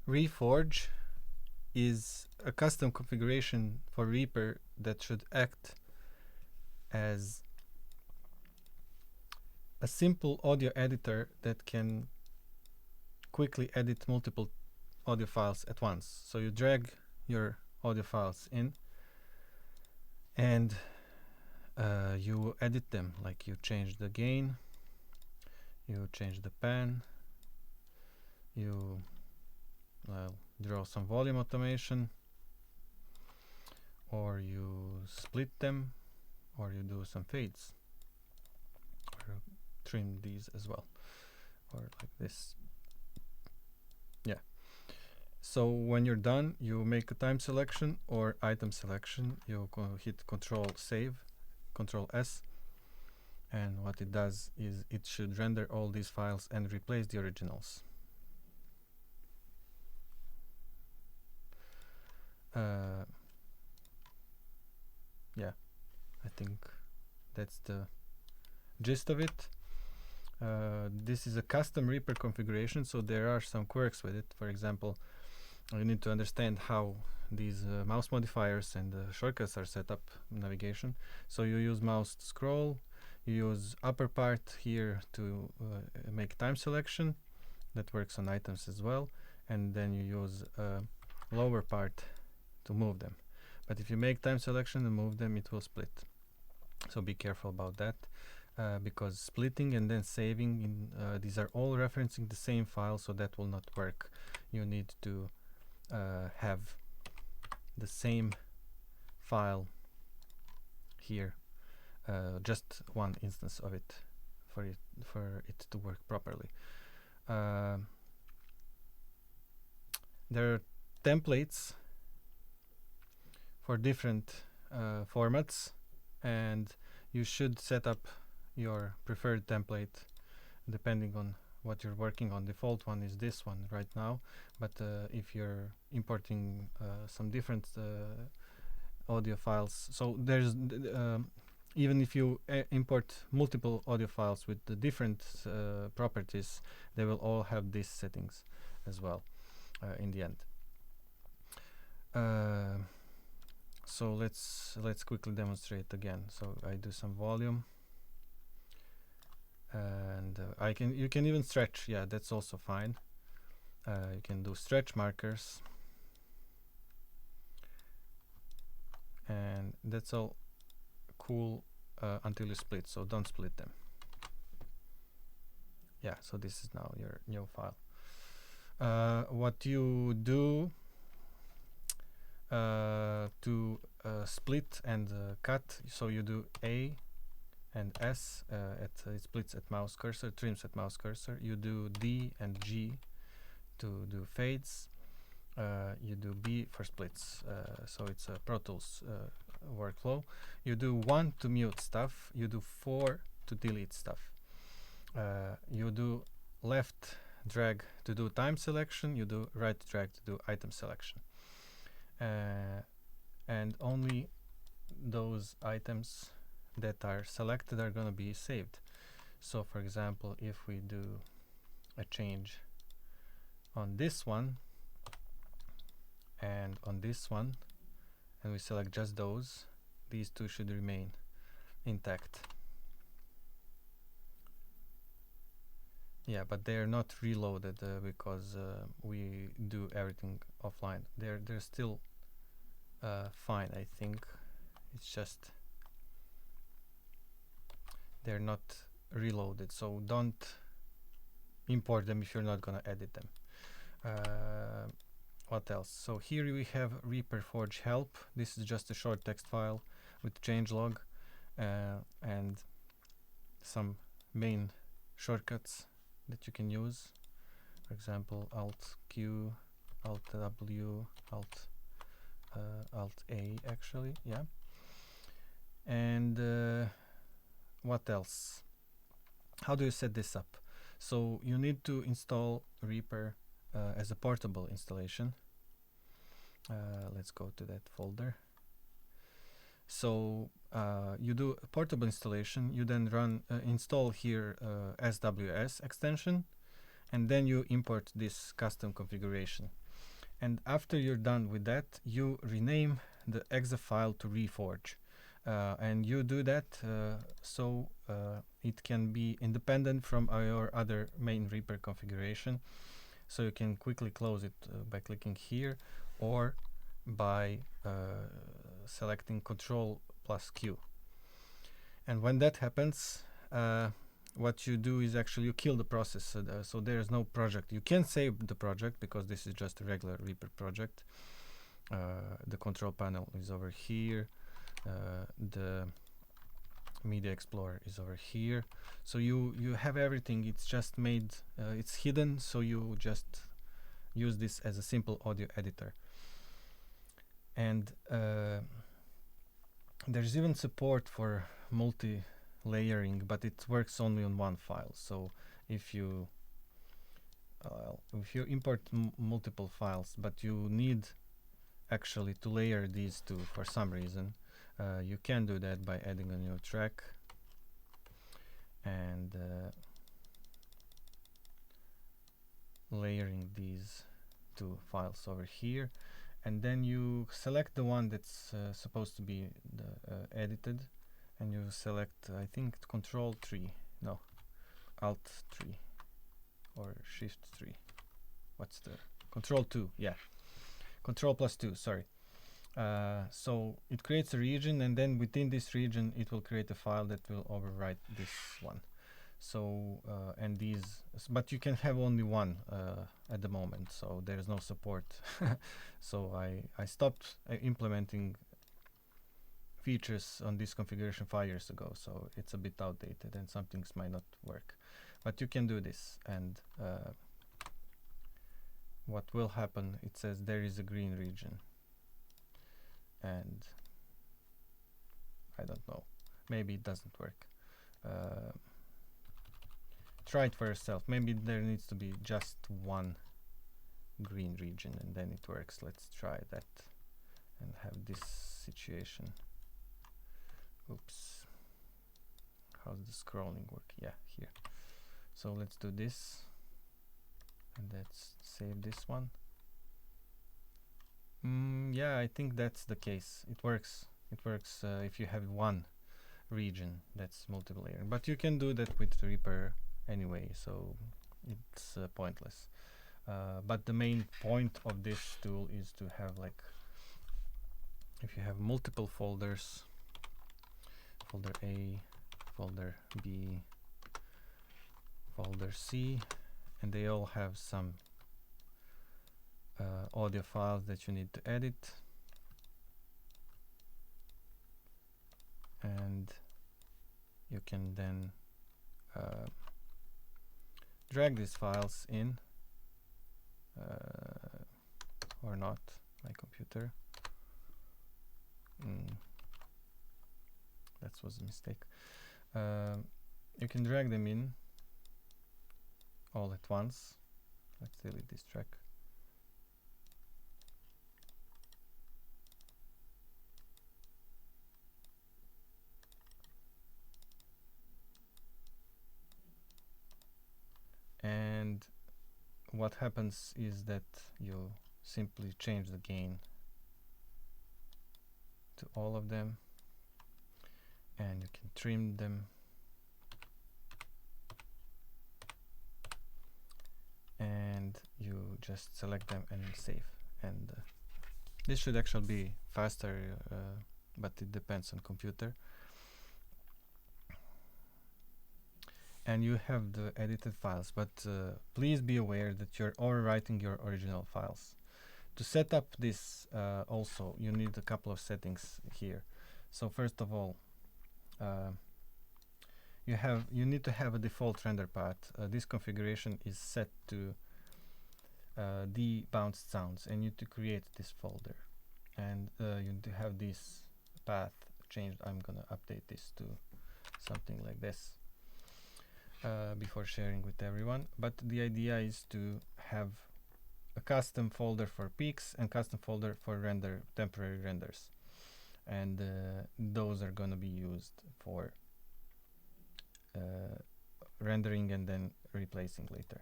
ReaForge is a custom configuration for Reaper that should act as a simple audio editor that can quickly edit multiple audio files at once. So you drag your audio files in and you edit them, like you change the gain, you change the pan, you draw some volume automation, or you split them, or you do some fades, or trim these as well, or like this. Yeah. So when you're done, you make a time selection or item selection. You hit Control Save, Control S, and what it does is it should render all these files and replace the originals. Yeah, I think that's the gist of it. This is a custom Reaper configuration, so there are some quirks with it. For example, you need to understand how these mouse modifiers and shortcuts are set up in navigation. So you use mouse to scroll, you use upper part here to make time selection. That works on items as well, and then you use lower part to move them. But if you make time selection and move them, it will split. So be careful about that, because splitting and then saving in these are all referencing the same file, so that will not work. You need to have the same file here, just one instance of it for it to work properly. There are templates for different formats, and you should set up your preferred template depending on what you're working on. Default one is this one right now, but if you're importing some different audio files, so there's even if you import multiple audio files with the different properties, they will all have these settings as well in the end. So let's quickly demonstrate again. So I do some volume, and you can even stretch. Yeah, that's also fine. You can do stretch markers, and that's all cool until you split. So don't split them. Yeah, so this is now your new file. What you do to split and cut, so you do A and S it splits at mouse cursor, trims at mouse cursor. You do D and G to do fades. You do B for splits, so it's a Pro Tools workflow. You do 1 to mute stuff, you do 4 to delete stuff. You do left drag to do time selection, you do right drag to do item selection. And only those items that are selected are going to be saved. So for example, if we do a change on this one and on this one, and we select just those, these two should remain intact. Yeah, but they're not reloaded because we do everything offline. They're still fine, I think. It's just they're not reloaded, so don't import them if you're not gonna edit them. What else? So here we have ReaperForge help. This is just a short text file with changelog and some main shortcuts that you can use. For example, Alt Q, Alt W, Alt A actually, yeah. And what else? How do you set this up? So you need to install Reaper as a portable installation. Let's go to that folder. So you do a portable installation, you then run install here SWS extension, and then you import this custom configuration. And after you're done with that, you rename the exe file to ReaForge. And you do that so it can be independent from your other main Reaper configuration. So you can quickly close it by clicking here, or by selecting Control plus Q. And when that happens, what you do is actually you kill the process. So there is no project. You can save the project because this is just a regular Reaper project. The control panel is over here. The Media Explorer is over here. So you have everything. It's just made, it's hidden. So you just use this as a simple audio editor. And there's even support for multi-layering, but it works only on one file. So if you import multiple files, but you need actually to layer these two for some reason, you can do that by adding a new track and layering these two files over here. And then you select the one that's supposed to be edited, and you select, I think, Control 3, no, Alt 3 or Shift 3. What's the Control 2? Yeah, Control plus 2. Sorry. So it creates a region, and then within this region, it will create a file that will overwrite this one. So and these, but you can have only one at the moment, so there is no support. So I stopped implementing features on this configuration 5 years ago, so it's a bit outdated and some things might not work. But you can do this, and what will happen, it says there is a green region, and I don't know, maybe it doesn't work. Try it for yourself. Maybe there needs to be just one green region and then it works. Let's try that and have this situation. Oops. How's the scrolling work? Yeah, here. So let's do this, and let's save this one. Yeah, I think that's the case. It works. It works if you have one region that's multiple layer. But you can do that with Reaper anyway, so it's pointless. But the main point of this tool is to have, like, if you have multiple folders, folder A, folder B, folder C, and they all have some audio files that you need to edit, and you can then drag these files in, or not, my computer. That was a mistake. You can drag them in all at once. Let's delete this track. And what happens is that you simply change the gain to all of them, and you can trim them, and you just select them and save. And this should actually be faster, but it depends on computer. And you have the edited files, but please be aware that you're overwriting your original files. To set up this also, you need a couple of settings here. So first of all, you need to have a default render path. This configuration is set to debounced sounds, and you need to create this folder, and you need to have this path changed. I'm gonna update this to something like this before sharing with everyone. But the idea is to have a custom folder for peaks and custom folder for temporary renders, and those are going to be used for rendering and then replacing later.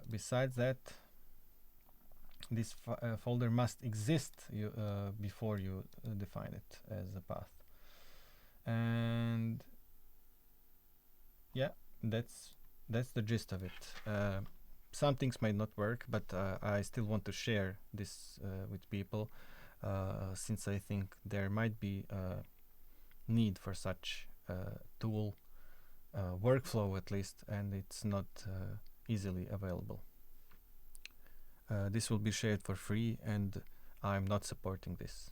Besides that, this folder must exist before you define it as a path. And yeah, that's the gist of it. Some things might not work, but I still want to share this with people, since I think there might be a need for such tool, workflow at least, and it's not easily available. This will be shared for free, and I'm not supporting this.